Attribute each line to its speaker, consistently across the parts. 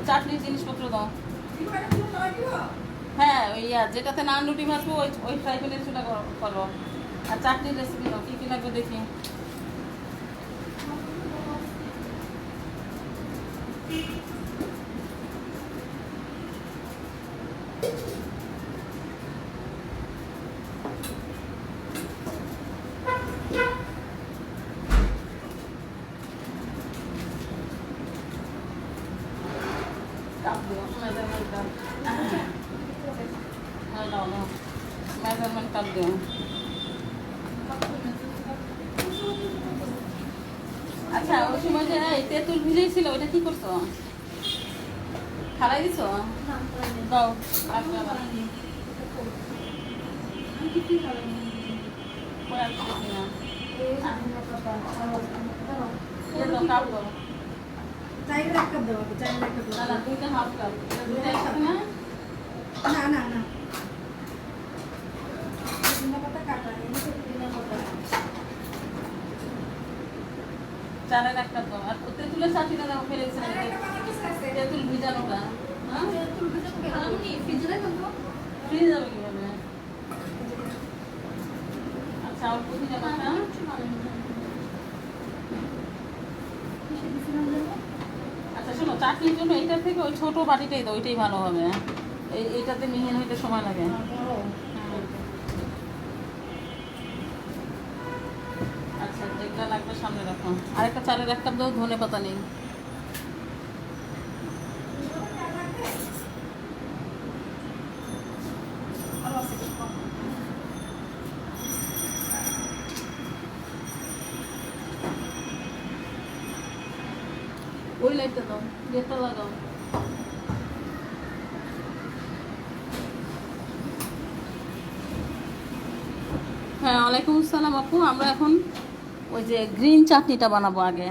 Speaker 1: চাটনির জিনিসপত্র দাও। হ্যাঁ ওই যেটাতে নান রুটি ভাজবো ওই ওই ফ্রাই প্যানের চুলা করো। আর চাটনির রেসিপি দাও, কী কী লাগবে দেখি। মেজারমেন্ট কাপ দিও। আচ্ছা ওই সময় যে তেঁতুল ভিজেছিল ওইটা কি করছো? খালাই দিছো? দাও কাপ দাও।
Speaker 2: চাইলে এক কাপ দেবো, চাইলে এক কাপ দেবো।
Speaker 1: না দুইটা হাফ কাপ, দুইটা একসাথে না?
Speaker 2: না না না, পুদিনা পাতা কাটা নেই, পুদিনা পাতা।
Speaker 1: চারের এক কাপ দাও। আর তেঁতুলের চাটনিটা দাও, ফেলে দিচ্ছে তেঁতুল ভিজানোটা। হ্যাঁ ফ্রিজ যাবে কিভাবে? আচ্ছা আর পুদিনা পাতা। আচ্ছা শোনো, চাটনির জন্য এইটার থেকে ওই ছোট বাটিটাই দাও, ওইটাই ভালো হবে। এইটাতে মিহিন হইতে সময় লাগে। আচ্ছা যেটা লাগবে সামনে রাখো। আরেকটা চালের এক কাপ দাও, ধনে পাতা নেই। ওই লাইটটা দাও, গেটটা লাগাও। হ্যাঁ ওয়ালাইকুম আসসালাম আপু। আমরা এখন ওই যে গ্রিন চাটনিটা বানাবো আগে।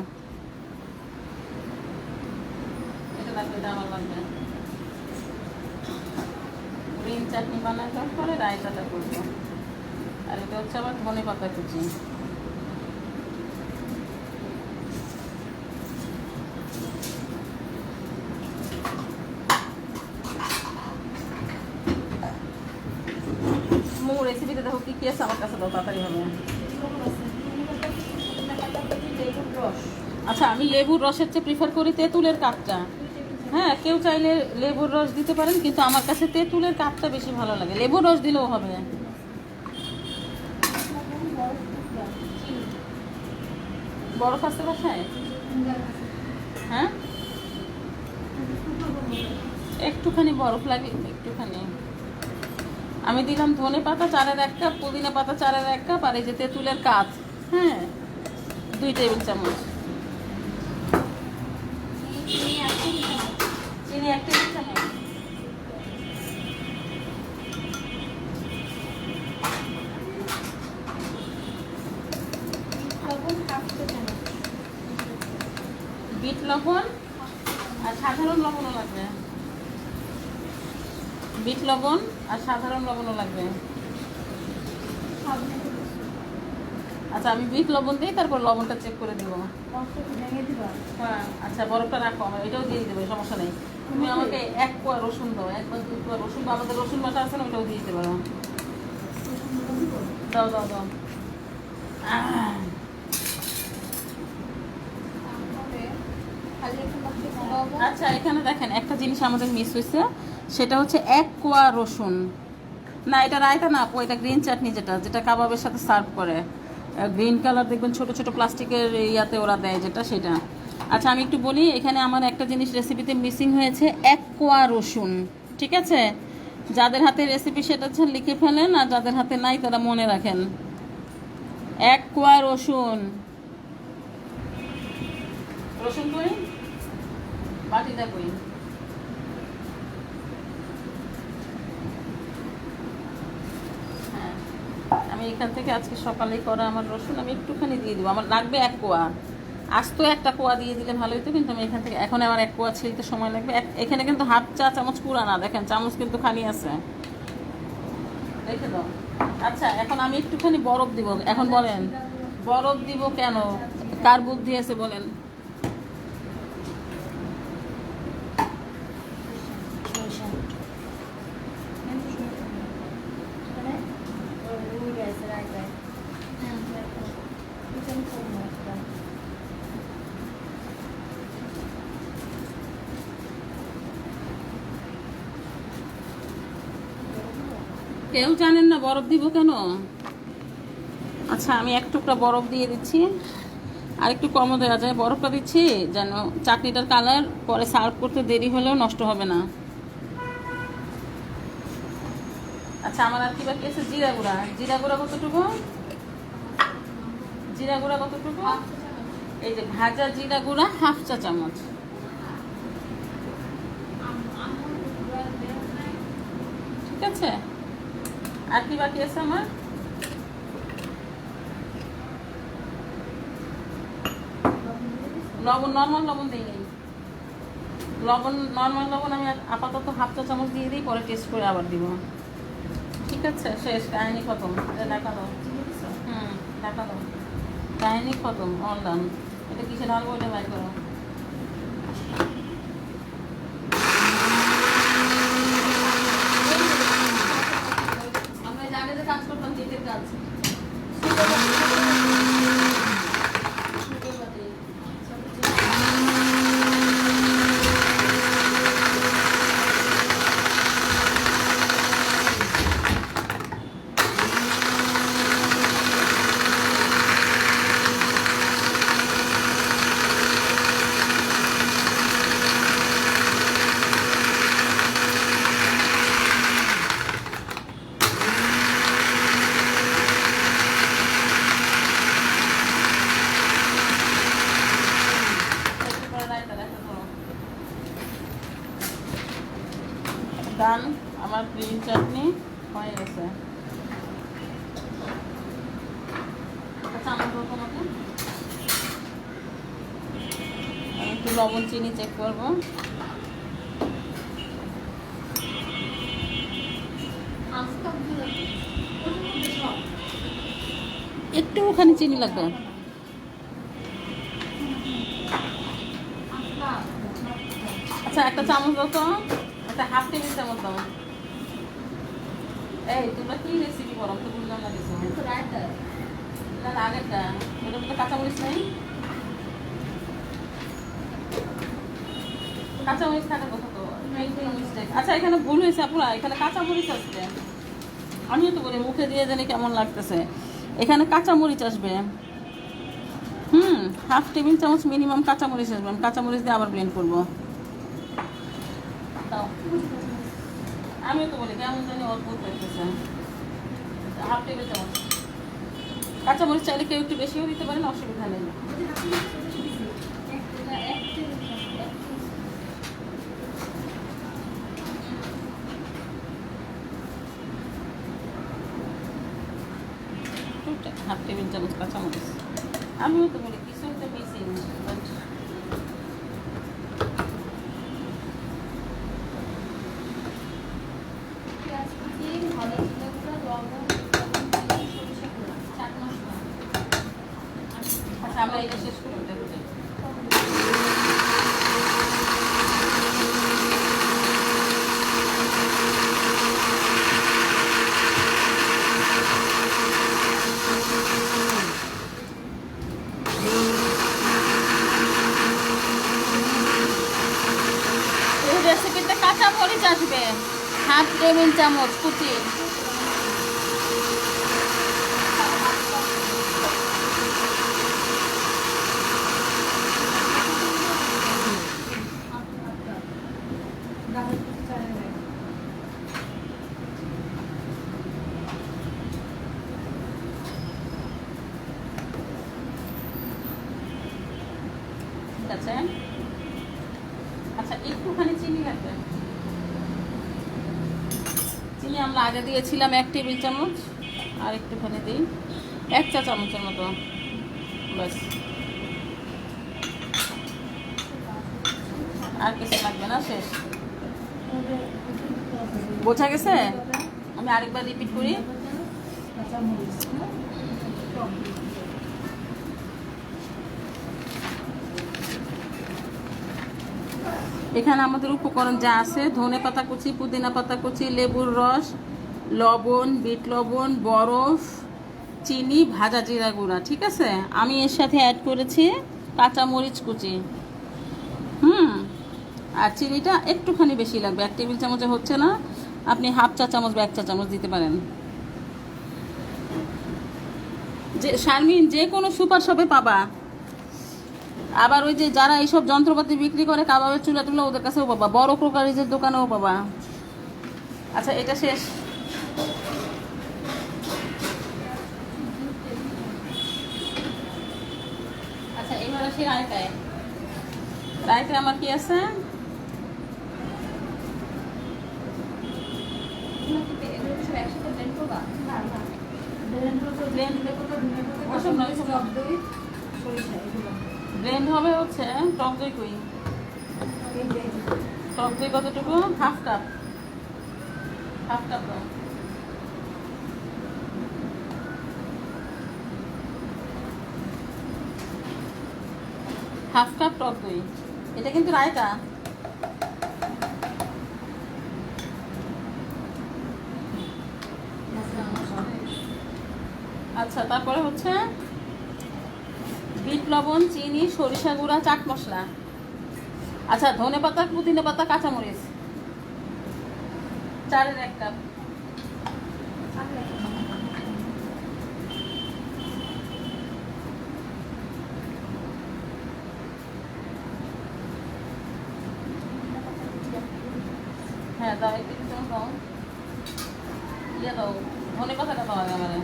Speaker 1: এটা লাগবে, এটা আমার লাগবে। গ্রিন চাটনি বানানোর পরে রায়তাটা করবো। আর এটা হচ্ছে আবার ধনে পাতা কুচি। রেসিপিতে দেখো কি কি আছে আমার কাছে, দাও তাড়াতাড়ি হবে। আচ্ছা আমি লেবুর রসের চেয়ে প্রিফার করি তেঁতুলের কাপটা। হ্যাঁ কেউ চাইলে লেবুর রস দিতে পারেন, কিন্তু আমার কাছে তেঁতুলের কাপটা বেশি ভালো লাগে। লেবুর রস দিলেও হবে। বরফ আছে বাসায়? হ্যাঁ একটুখানি বরফ লাগে, একটুখানি। আমি দিলাম ধনে পাতা চারের এক কাপ, পুদিনা পাতা চারের এক কাপ, আর এই যে তেঁতুলের কাপ, হ্যাঁ 2 টেবিল চামচ। চিনি 1 টেবিল চামচ। বিট লবণ আর সাধারণ লবণও লাগবে। বিট লবণ আর সাধারণ লবণও লাগবে। আচ্ছা আমি বিট লবণ দিই, তারপর লবণটা চেক করে দিব। হ্যাঁ আচ্ছা বরফটা রাখো, আমার এটাও দিয়ে দেবে, সমস্যা নেই। তুমি আমাকে 1 কোয়া রসুন দাও, 1 বা 2 কোয়া রসুন, বা আমাদের রসুন বাটা আছে না, ওটাও দিয়ে দিতে পারো। দাও দাও দাও। আচ্ছা এখানে দেখেন একটা জিনিস আমাদের মিস হয়েছে, সেটা হচ্ছে 1 কোয়া রসুন। না এটা রায়তা না আপু, এটা গ্রিন চাটনি, যেটা যেটা কাবাবের সাথে সার্ভ করে। গ্রিন কালার দেখবেন ছোট ছোট প্লাস্টিকের ইয়াতে ওরা দেয়, যেটা সেটা। আচ্ছা আমি একটু বলি, এখানে আমার একটা জিনিস রেসিপিতে মিসিং হয়েছে, 1 কোয়া রসুন। ঠিক আছে, যাদের হাতে রেসিপি সেটা হচ্ছে লিখে ফেলেন, আর যাদের হাতে নাই তারা মনে রাখেন। 1 কোয়া রসুন। রসুন কই, বাটিটা কই? হ্যাঁ আমি এখান থেকে আজকে সকালেই করা আমার রসুন আমি একটুখানি দিয়ে দেবো। আমার লাগবে 1 কোয়া। আস্ত 1টা কোয়া দিয়ে দিলে ভালো হতো, কিন্তু আমি এখান থেকে এখন আমার 1 কোয়া ছিলতে সময় লাগবে। এখানে কিন্তু হাফ চা চামচ পুরা না, দেখেন চামচ কিন্তু খালি আছে, রেখে দাও। আচ্ছা এখন আমি একটুখানি বরফ দিব। এখন বলেন বরফ দিব কেন, কার বুদ্ধি আছে বলেন? কেউ জানেন না বরফ দিব কেন? আচ্ছা আমি এক টুকরা বরফ দিয়ে দিচ্ছি, আর একটু কমও দেওয়া যায়। বরফটা দিচ্ছি যেন চাটনিটার কালার পরে সার্ভ করতে দেরি হলেও নষ্ট হবে না। আচ্ছা আমার আর কি বাকি আছে? জিরা গুঁড়া। জিরা গুঁড়া কতটুকু? জিরা গুঁড়া কতটুকু? এই যে ভাজা জিরা গুঁড়া 1/2 চা চামচ। ঠিক আছে, আর কি বাকি আছে আমার? লবণ, নর্মাল লবণ দিই নেই। লবণ, নর্মাল লবণ আমি আপাতত 1/2 চা চামচ দিয়ে দিই, পরে টেস্ট করে আবার দিব। ঠিক আছে, শেষ, কাহিনী খতম। এটা ঢাকা দাও। ঢাকা দাও, কাহিনী খতম, অল ডান। এটা কিসে ঢালবো এটা বাই করো। আমরা এর আগে যে কাজ করতাম কেকের কাজ, ডান। আমার গ্রিন চাটনি হয়ে গেছে। আচ্ছা আমার তোমাকে আমি একটু লবণ চিনি চেক করবো। একটু ওখানে চিনি লাগবে। আচ্ছা একটা চামচ দাও তো, একটা 1/2 টেবিল চামচ দাও। এই তোমরা কি রেসিপি করো তো বুঝলাম না কিছু। না না আগেরটা, ওটার মধ্যে কাঁচামরিচ নেই? কাঁচামরিচ থাকার কথা তো, মেকিং মিস্টেক। আচ্ছা এখানে ভুল হয়েছে আপুরা, এখানে কাঁচামরিচ আসবে। আমিও তো বলি মুখে দিয়ে জানি কেমন লাগতেছে। এখানে কাঁচামরিচ আসবে। 1/2 টেবিল চামচ মিনিমাম কাঁচামরিচ আসবে। আমি কাঁচামরিচ দিয়ে আবার ব্লেন্ড করবো। আমিও তো বলি কেমন জানি অদ্ভুত লাগতেছে। 1/2 টেবিল চামচ কাঁচামরিচ চাইলে কেউ একটু বেশিও দিতে পারেন, অসুবিধা নেই। হাফ টেবিল চামচ কাঁচামরিচ। আমিও তো বলি কিছু একটা মিসিং, বাট আচ্ছা আমরা এটা শেষ করি। ওটা করে এই রেসিপিতে কাঁচামরিচ আসবে 1/2 টেবিল চামচ কুচি। ঠিক আছে। আচ্ছা একটুখানি চিনি লাগবে। চিনি আমরা আগে দিয়েছিলাম 1 টেবিল চামচ, আর একটুখানি দিই 1 চা চামচের মতো, ব্যাস। আর কিছু লাগবে না, শেষ। বোঝা গেছে? আমি আরেকবার রিপিট করি। এখানে আমাদের উপকরণ যা আছে: ধনে পাতা কুচি, পুদিনা পাতা কুচি, লেবুর রস, লবণ, বিট লবণ, বরফ, চিনি, ভাজা জিরা গুঁড়া। ঠিক আছে, আমি এর সাথে অ্যাড করেছি কাঁচামরিচ কুচি। আর চিনিটা একটুখানি বেশি লাগবে, 1 টেবিল চামচে হচ্ছে না, আপনি হাফ চা চামচ বা 1 চা চামচ দিতে পারেন। যে শারমিন যে কোনো সুপার শপে পাবা। আবার ওই যে যারা এইসব যন্ত্রপাতি বিক্রি করে কাবাবের চুলা টুলা ওদের কাছেও পাবা, বড় ক্রোকারিজের দোকানেও পাবা। আচ্ছা এটা শেষ। আচ্ছা এবার আসি রায়তায়। রায়তায় আমার কি আছে?
Speaker 2: না না ব্লেন্ড করতে ব্লেন্ড করতে ধনে পাতা
Speaker 1: ওসব নয়, ওসব
Speaker 2: টক দই সরিষা এগুলো
Speaker 1: ব্লেন্ড হবে হচ্ছে টক দই কই?
Speaker 2: এই যে
Speaker 1: টক দই কতটুকু? Half cup. হাফ কাপ দাও। হাফ কাপ টক দই। এটা কিন্তু রায়তা। আচ্ছা তারপরে হচ্ছে বিট লবণ, চিনি, সরিষা গুঁড়া, চাট মশলা। আচ্ছা ধনে পাতা, পুদিনা পাতা, কাঁচামরিচ। 4-এর 1 কাপ। হ্যাঁ দাও, একটু একটু দাও। ইয়ে দাও, ধনে পাতাটা দাও আগে আমারে।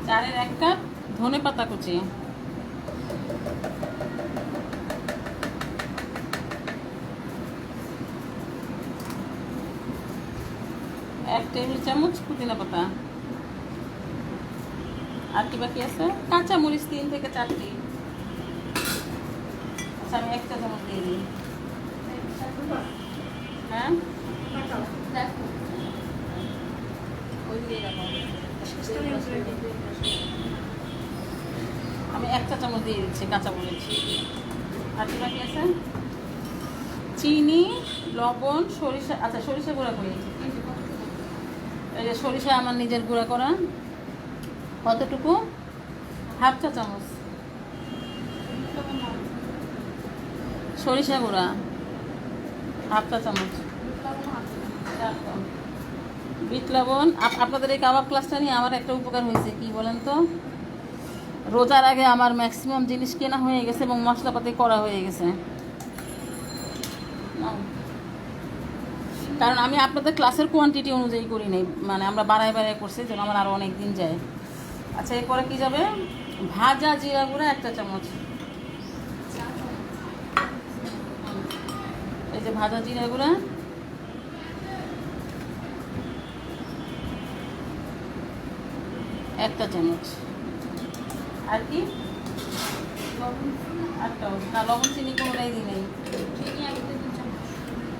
Speaker 1: চারের 1 কাপ ধনে পাতা কুচি। 1 টেবিল চামচ পুদিনা পাতা। আর কি বাকি আছে? কাঁচা মরিচ 3 থেকে 4টি। আচ্ছা আমি 1 চা চামচ দিয়ে দিই। হ্যাঁ ওই দিয়ে রাখো। আমি 1 চা চামচ দিয়ে দিচ্ছি কাঁচা মরিচ। আর কি বাকি আছে? চিনি, লবণ, সরিষা। আচ্ছা সরিষা গুঁড়া করে এই যে সরিষা আমার নিজের গুঁড়া করা। কতটুকু? হাফ চা চামচ সরিষা গুঁড়া, হাফ চা চামচ। বিট লবণ। আপনাদের এই কাবাব ক্লাসটা নিয়ে আমার একটা উপকার হয়েছে, কি বলেন তো? রোজার আগে আমার ম্যাক্সিমাম জিনিস কেনা হয়ে গেছে এবং মশলাপাতি করা হয়ে গেছে। কারণ আমি আপনাদের ক্লাসের কোয়ান্টিটি অনুযায়ী করি নাই, মানে আমরা বাড়ায় বাড়ায় করছি যেন আমার আরও অনেক দিন যায়। আচ্ছা এরপরে কি যাবে? ভাজা জিরা গুঁড়া 1 চা চামচ। এই যে ভাজা জিরা গুঁড়া। একটা চামচ। আর কি? না লবণ চিনি কোনোটাই দিই নেই।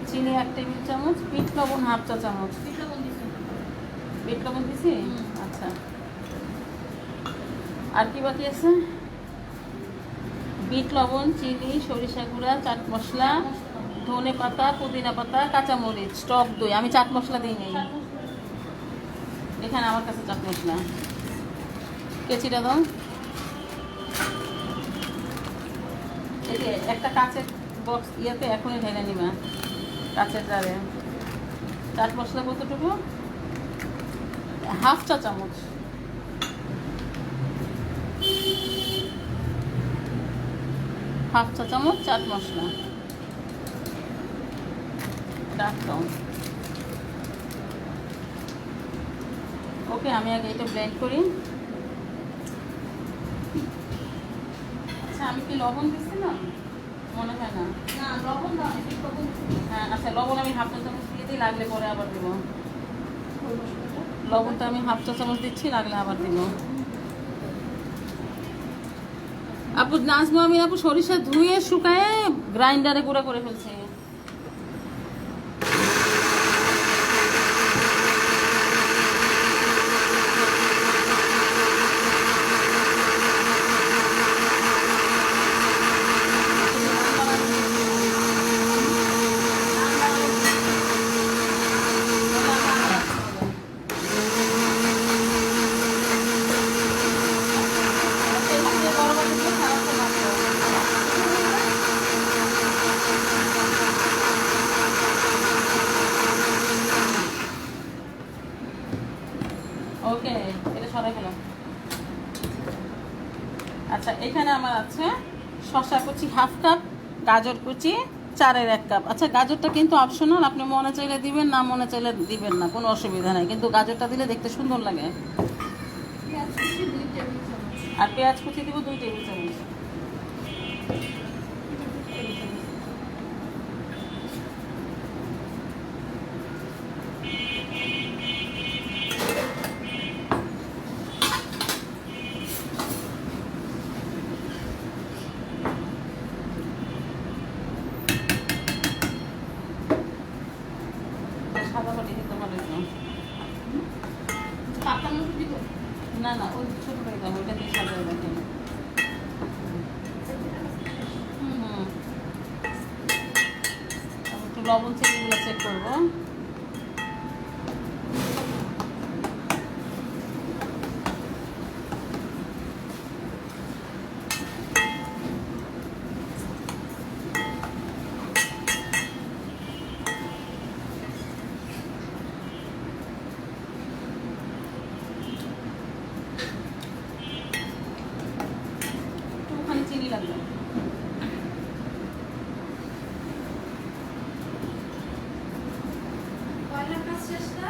Speaker 1: চিনি 1 টেবিল চামচ। বিট লবণ হাফ চা চামচ। বিট লবণ দিছি? আচ্ছা আর কি বাকি আছে? বিট লবণ, চিনি, সরিষা গুঁড়া, চাট মশলা, ধনে পাতা, পুদিনা পাতা, কাঁচামরিচ, টক দই। আমি চাট মশলা দিই নেই এখানে, আমার কাছে চাট মশলা। কেচিটা দাও। এই যে একটা কাঁচের বক্স ইয়েতে এখনই ঢেলে নিবা, কাঁচের জারে। চাট মশলা কতটুকু? হাফ চা চামচ। হাফ চা চামচ চাট মশলা। রাখলাম। ওকে আমি আগে এটা ব্লেন্ড করি। আচ্ছা আমি কি লবণ দিচ্ছি না? মনে হয় না। হ্যাঁ আচ্ছা লবণ আমি হাফ চা চামচ দিয়ে দিই, লাগলে পরে আবার দেবো। লবণটা আমি হাফ চা চামচ দিচ্ছি, লাগলে আবার দিব। আপু নাজমু আমি আপু সরিষা ধুয়ে শুকায়ে গ্রাইন্ডারে গুঁড়া করে ফেলছি। আচ্ছা, এখানে আমার আছে শসা কুচি হাফ কাপ, গাজর কুচি 4-1 কাপ। আচ্ছা, গাজরটা কিন্তু অপশনাল, আপনি মনে চাইলে দিবেন, না মনে চাইলে দিবেন না, কোনো অসুবিধা নাই, কিন্তু গাজরটা দিলে দেখতে সুন্দর লাগে।
Speaker 2: পেঁয়াজ কুচি 2 টেবিল চামচ।
Speaker 1: আর পেঁয়াজ কুচি দিব 2 টেবিল চামচ। সাদা বাটি দিতে পারে তো?
Speaker 2: পাতা মতো দিব।
Speaker 1: না না, ওই ছোটটাই দাও, ওইটা দিয়ে সাজাই রাখেন। হুম, একটু লবণ চিনিগুলো চেক করবো। একটুখানি চিনি লাগবে।
Speaker 2: কয়লা কাজ শেষ না?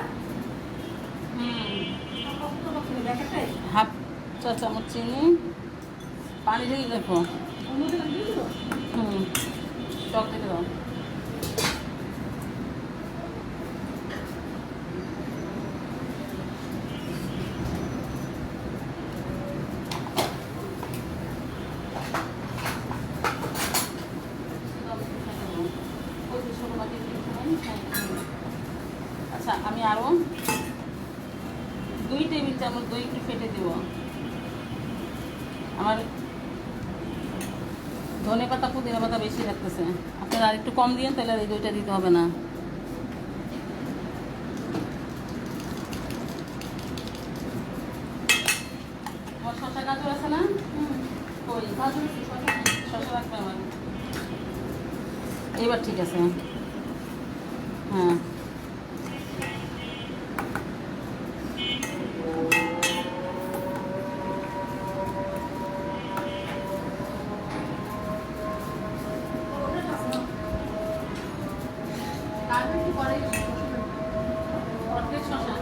Speaker 2: কত কত দেখাটাই?
Speaker 1: হাফ চা চামচ চিনি, পানি দিয়ে দেখো।
Speaker 2: ওর মধ্যে আমি দিয়ে দিব?
Speaker 1: হুম, টক দিতে দাও। আচ্ছা, আমি আরো 2 টেবিল চামচ দই একটু ফেটে দেব। আমার ধনে পাতা পুদিনা পাতা বেশি লাগতেছে, আপনারা আর একটু কম দিন, তাহলে আর এই দইটা দিতে হবে না। আমার শসা গাজর আছে না? ওই
Speaker 2: গাজর আছে, শসা আছে।
Speaker 1: শসা রাখবে আমার। এইবার ঠিক আছে। হ্যাঁ,
Speaker 2: ওটা আছে না? গাজর কি পরে শসা দেব?
Speaker 1: অর্ধেক শসা।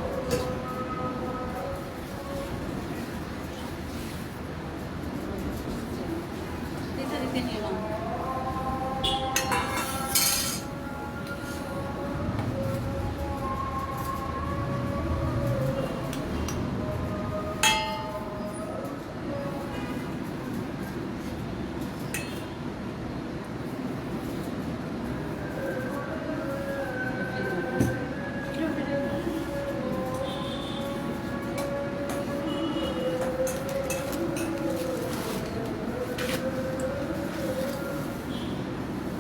Speaker 1: দিতে দিতে নিয়ে নাও।
Speaker 2: এটা ফেটে দেব।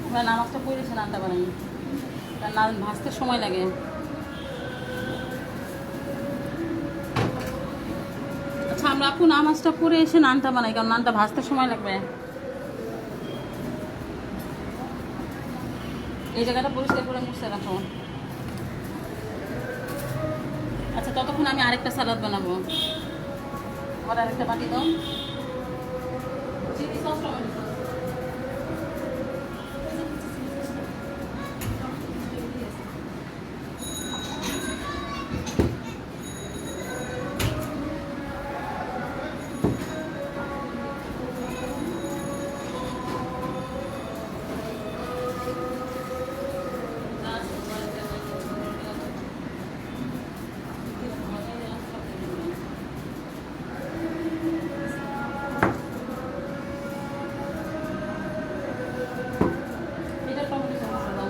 Speaker 1: আপনার নামাজটা পড়েছেন আনতে পারেন, কারণ না ভাজতে সময় লাগে। আচ্ছা, আমরা আপু নামাজটা পড়ে এসে নানটা বানাই, কারণ নানটা ভাজতে সময় লাগবে। এই জায়গাটা পরিষ্কার করে মুছে রাখো। আচ্ছা, ততক্ষণ আমি আরেকটা সালাদ বানাবো। আবার আরেকটা বাটি দাও। Chilli sauce, tomato sauce. এটা টমেটো সস দাও।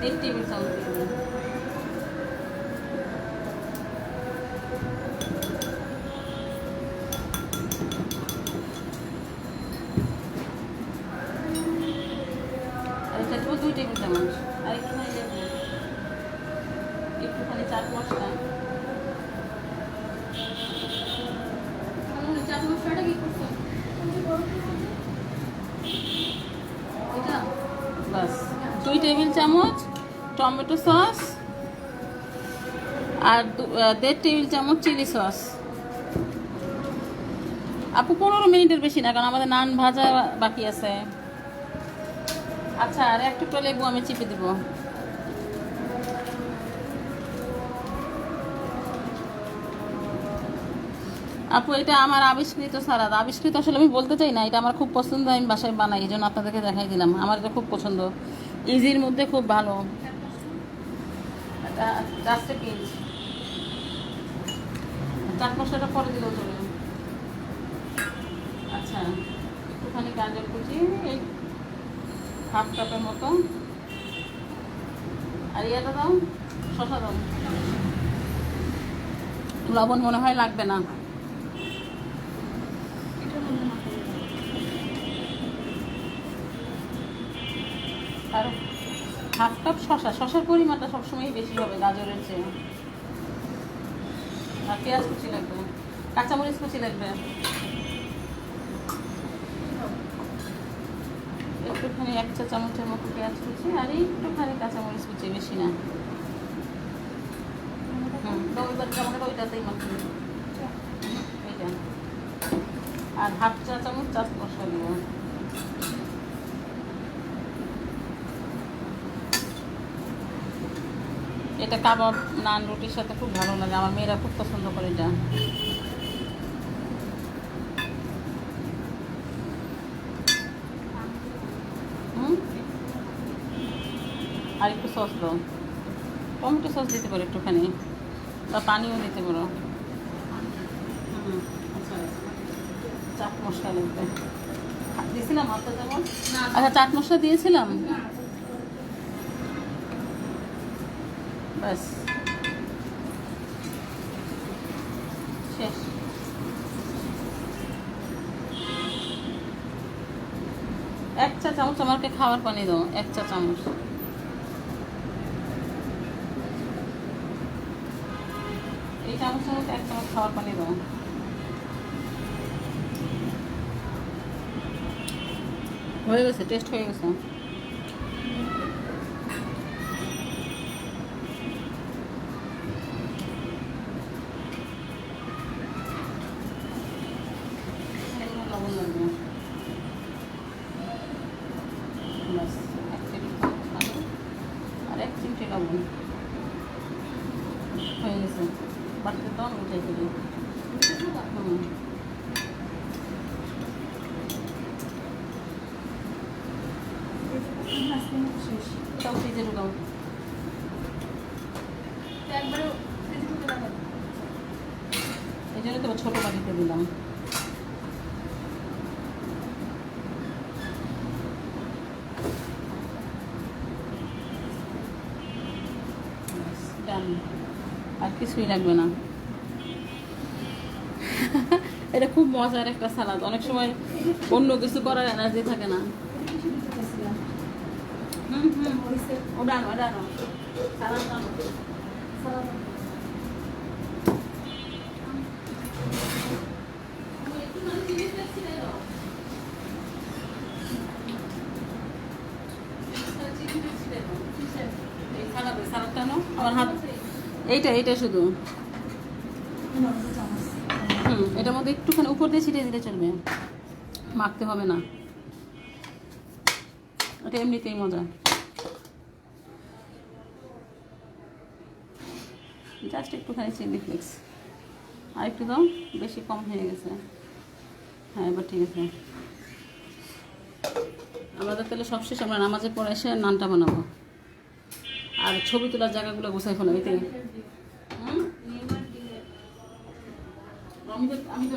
Speaker 1: एक टेबल चामच দিয়ে দিন। টেবিল চামচ। আর একটুখানি লেবু, একটুখানি চাট মশলা।
Speaker 2: চাট মশলাটা কি করছো? এটা
Speaker 1: বাস 2 টেবিল চামচ টমেটো সস আর 1.5 টেবিল চামচ চিলি সস। আপু 15 মিনিটের বেশি না, কারণ আমাদের নান ভাজা বাকি আছে। আচ্ছা, আর একটু লেবু আমি চিপে দিব। আপু এটা আমার আবিষ্কৃত সালাদ। আবিষ্কৃত আসলে আমি বলতে চাই না, এটা আমার খুব পছন্দ, আমি বাসায় বানাই, এই জন্য আপনাদেরকে দেখাই দিলাম। আমার এটা খুব পছন্দ, ইজির মধ্যে খুব ভালো। এটা জাস্ট পিঞ্চ। চাট মশলাটা পরে দিলেও চলে। আচ্ছা, একটুখানি গাজর কুচি, এই হাফ কাপের মতো। আর ইয়েটা দাও, শসা দাও। লবণ মনে হয় লাগবে না।
Speaker 2: এটার মধ্যে মাখো।
Speaker 1: আর হাফ কাপ শসা, শসার পরিমাণটা সবসময় বেশি হবে গাজরের চেয়ে। আর পেঁয়াজ কুচি লাগবে, কাঁচামরিচ কুচি লাগবে, একটুখানি 1 চা চামচের মতো পেঁয়াজ কুচি, আর একটুখানি কাঁচামরিচ কুচি, বেশি না। এবার টমেটো ওইটাতেই মাখবো, এইটা। আর হাফ চা চামচ চাট মশলা দিব। এটা কাবাব, নান, রুটির সাথে খুব ভালো লাগে, আমার মেয়েরা খুব পছন্দ করে এটা। আর একটু সস দাও, টমেটো সস দিতে পারো একটুখানি, বা পানিও দিতে পারো। আচ্ছা, চাট মশলা লাগবে, দিয়েছিলাম হাফটা চামচ। আচ্ছা, চাট মশলা দিয়েছিলাম, ব্যাস শেষ। এক চা চামচ আমাকে খাওয়ার পানি দাও, 1 চা চামচ। এই চামচের মধ্যে 1 চামচ খাওয়ার পানি দাও। হয়ে গেছে, টেস্ট হয়ে গেছে। লবণ লাগবে, ব্যাস 1 টেবিল চামচ পানি আর 1 চিমটি লবণ। হয়ে গেছে, বাড়তে দাও, উঠে ফেলি।
Speaker 2: শেষ।
Speaker 1: এটাও ফ্রিজে ঢুকাও।
Speaker 2: একবারে ফ্রিজে ঢুকে রাখো।
Speaker 1: এই জন্য তো ছোটো বাটিতে দিলাম। ডান, আর কিছুই লাগবে না। এটা খুব মজার একটা সালাদ, অনেক সময় অন্য কিছু করার এনার্জি থাকে না। ওডানো ওডানো সালাদ দানো। সালাদটা নাও, আমার হাত এইটা শুধু। এটার মধ্যে একটুখানি উপর দিয়ে ছিটিয়ে দিলে চলবে, মাখতে হবে না, এটা এমনিতেই মজা। জাস্ট একটুখানি চিলি ফ্লেক্স, আর একটু দাও, বেশি কম হয়ে গেছে। হ্যাঁ, এবার ঠিক আছে। আমাদের তাহলে সবশেষ আমরা নামাজের পরে এসে নানটা বানাবো, আর ছবি তোলার জায়গাগুলো গোছাই ফেলো। এতে আমি তো